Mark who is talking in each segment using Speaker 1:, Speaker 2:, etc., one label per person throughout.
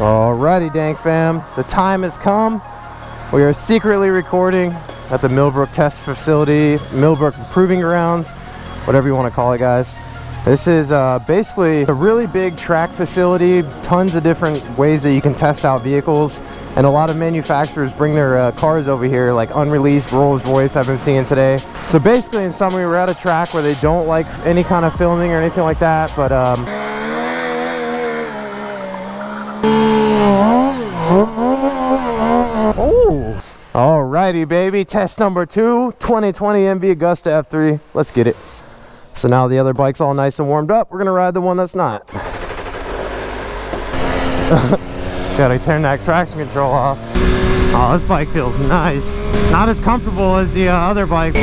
Speaker 1: Alrighty, Dank fam, the time has come. We are secretly recording at the Millbrook Test Facility, Millbrook Proving Grounds, whatever you want to call it, guys. This is basically a really big track facility, tons of different ways that you can test out vehicles, and a lot of manufacturers bring their cars over here, like unreleased Rolls Royce I've been seeing today. So basically, in summary, we're at a track where they don't like any kind of filming or anything like that, but oh, alrighty, baby, test number 2, 2020 MV Agusta F3. Let's get it. So now the other bike's all nice and warmed up. We're gonna ride the one that's not. Gotta turn that traction control off. Oh, this bike feels nice. Not as comfortable as the other bike.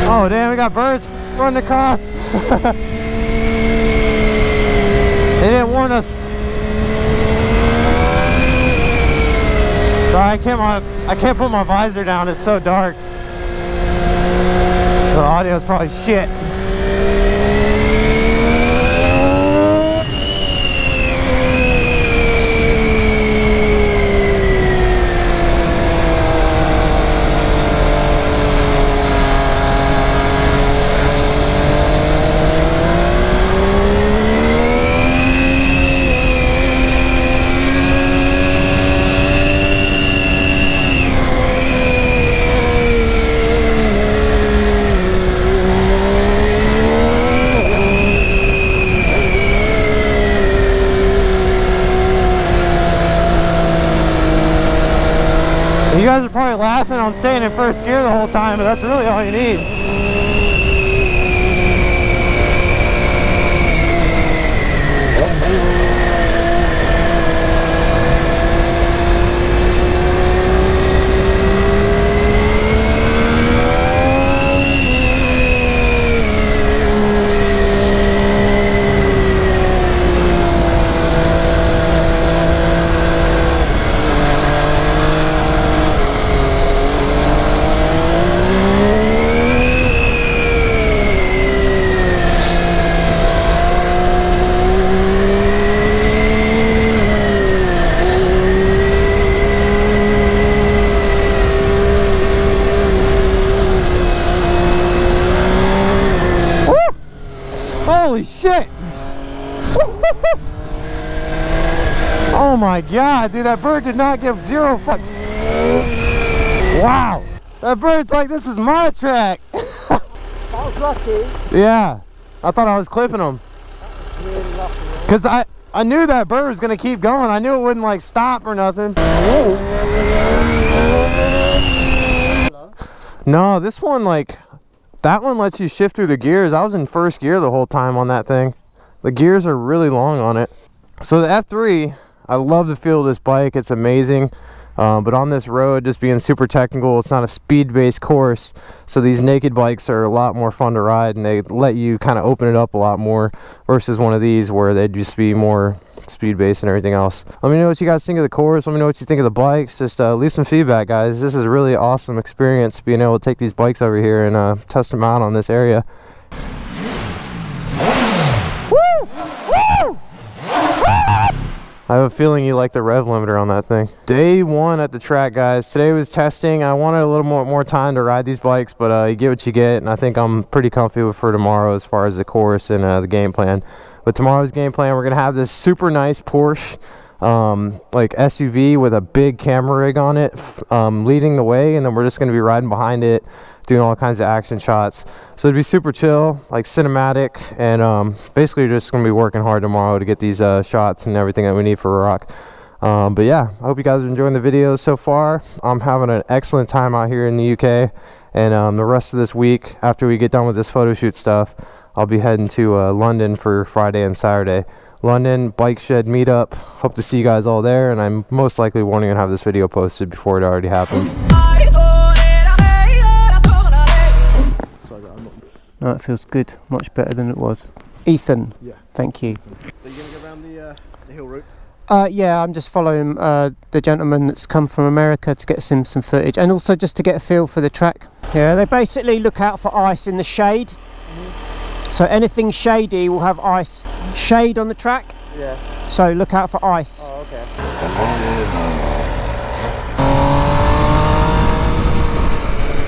Speaker 1: Oh damn, we got birds running across. They didn't warn us. Sorry, I can't put my visor down, it's so dark. The audio is probably shit. You guys are probably laughing on staying in first gear the whole time, but that's really all you need. Holy shit! Oh my god, dude, that bird did not give 0 fucks. Wow! That bird's like, this is my track!
Speaker 2: That was lucky.
Speaker 1: Yeah, I thought I was clipping him.
Speaker 2: That was really lucky.
Speaker 1: Cause I knew that bird was gonna keep going. I knew it wouldn't like stop or nothing. No, this one like, that one lets you shift through the gears. I was in first gear the whole time on that thing. The gears are really long on it. So the F3, I love the feel of this bike. It's amazing. But on this road, just being super technical, it's not a speed-based course. So these naked bikes are a lot more fun to ride, and they let you kind of open it up a lot more versus one of these where they'd just be more speed-based and everything else. Let me know what you guys think of the course. Let me know what you think of the bikes. Just leave some feedback, guys. This is a really awesome experience being able to take these bikes over here and test them out on this area. Woo! Woo! I have a feeling you like the rev limiter on that thing. Day 1 at the track, guys. Today was testing. I wanted a little more time to ride these bikes, but you get what you get, and I think I'm pretty comfy for tomorrow as far as the course and the game plan. But tomorrow's game plan, we're gonna have this super nice Porsche like SUV with a big camera rig on it leading the way, and then we're just going to be riding behind it doing all kinds of action shots. So it'd be super chill, like cinematic, and basically just going to be working hard tomorrow to get these shots and everything that we need for rock. But yeah, I hope you guys are enjoying the videos so far. I'm having an excellent time out here in the UK, and the rest of this week, after we get done with this photo shoot stuff, I'll be heading to London for Friday and Saturday. London Bike Shed meetup. Hope to see you guys all there, and I'm most likely wanting to have this video posted before it already happens.
Speaker 3: No, it feels good, much better than it was. Ethan,
Speaker 4: Yeah.
Speaker 3: Thank you.
Speaker 4: So you're going to go around the hill route?
Speaker 3: Yeah, I'm just following the gentleman that's come from America to get some footage, and also just to get a feel for the track. Yeah, they basically look out for ice in the shade. So anything shady will have ice shade on the track.
Speaker 4: Yeah.
Speaker 3: So look out for ice.
Speaker 4: Oh, okay.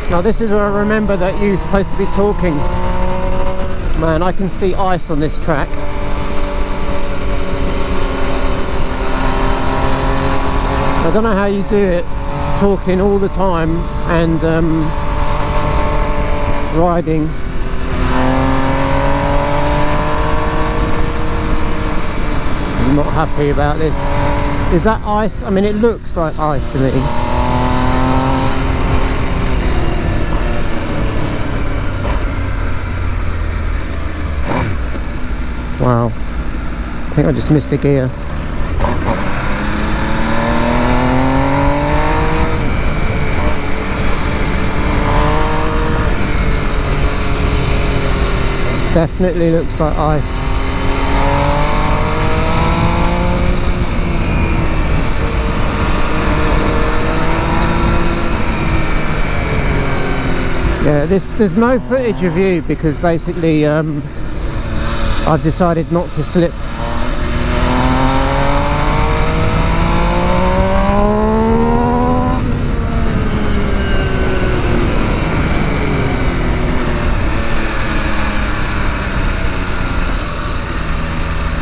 Speaker 3: Now this is where I remember that you're supposed to be talking. Man, I can see ice on this track. I don't know how you do it, talking all the time and riding. I'm not happy about this. Is that ice? I mean, it looks like ice to me. Wow, I think I just missed a gear. Definitely looks like ice. Yeah, there's no footage of you because basically I've decided not to slip.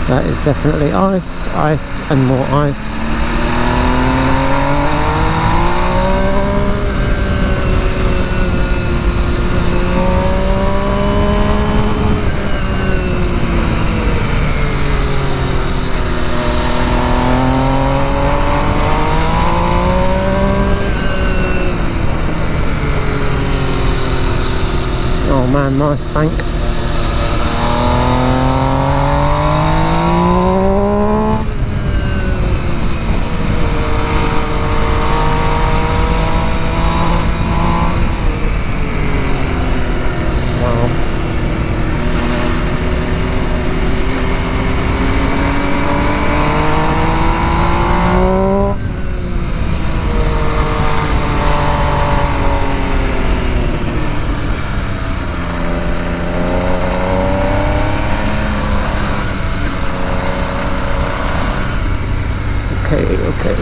Speaker 3: That is definitely ice, ice and more ice. Oh man, nice bank. Okay.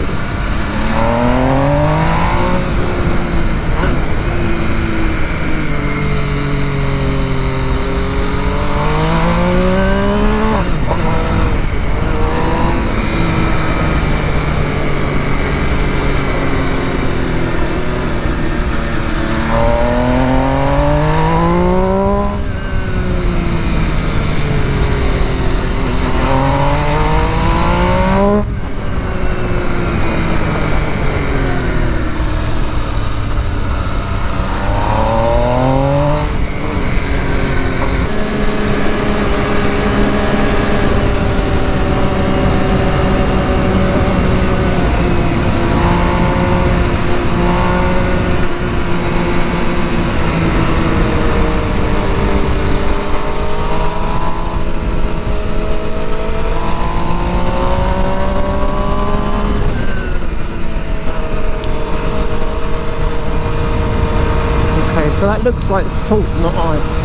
Speaker 3: So that looks like salt, not ice.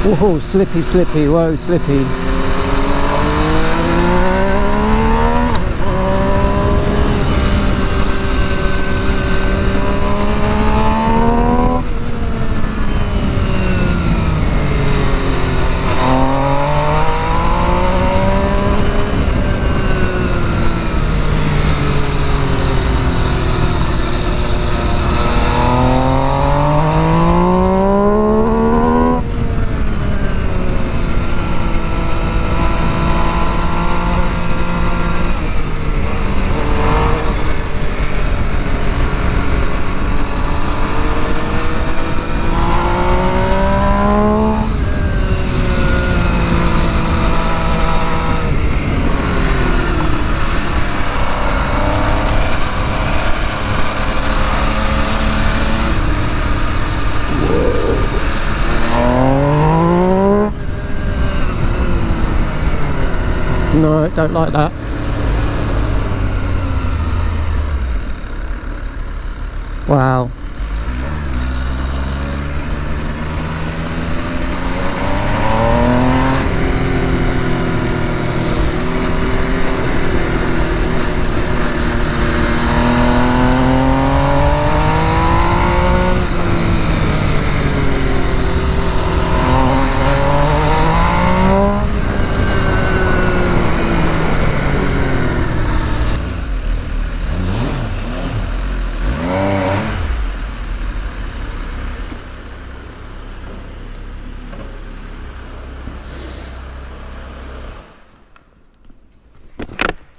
Speaker 3: Whoa, slippy, slippy, whoa, slippy. No, don't like that. Wow.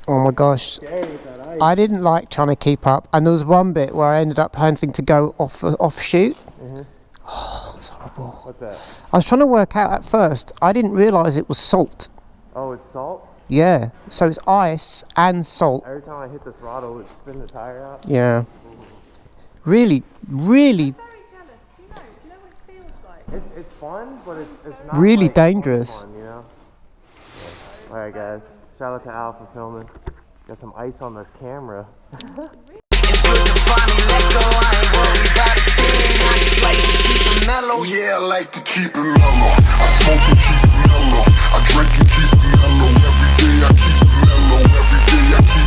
Speaker 3: Oh my gosh, I didn't like trying to keep up, and there was one bit where I ended up having to go offshoot. Oh, it's horrible.
Speaker 1: What's that?
Speaker 3: I was trying to work out at first, I didn't realise it was salt.
Speaker 1: Oh, it's salt?
Speaker 3: Yeah, so it's ice and salt.
Speaker 1: Every time I hit the throttle, it spin the tire out.
Speaker 3: Yeah. Really, really,
Speaker 5: I'm very jealous. Do you know what it feels like?
Speaker 1: It's fun, but it's not
Speaker 3: really
Speaker 1: like
Speaker 3: dangerous.
Speaker 1: fun, you know? Alright guys, shout out to Al for filming. Got some ice on this camera.
Speaker 6: It's good to finally let go. I ain't worried about a thing. I just like to keep it mellow. Yeah, I like to keep it mellow. I smoke and keep it mellow. I drink and keep it mellow. Every day I keep it mellow. Every day I keep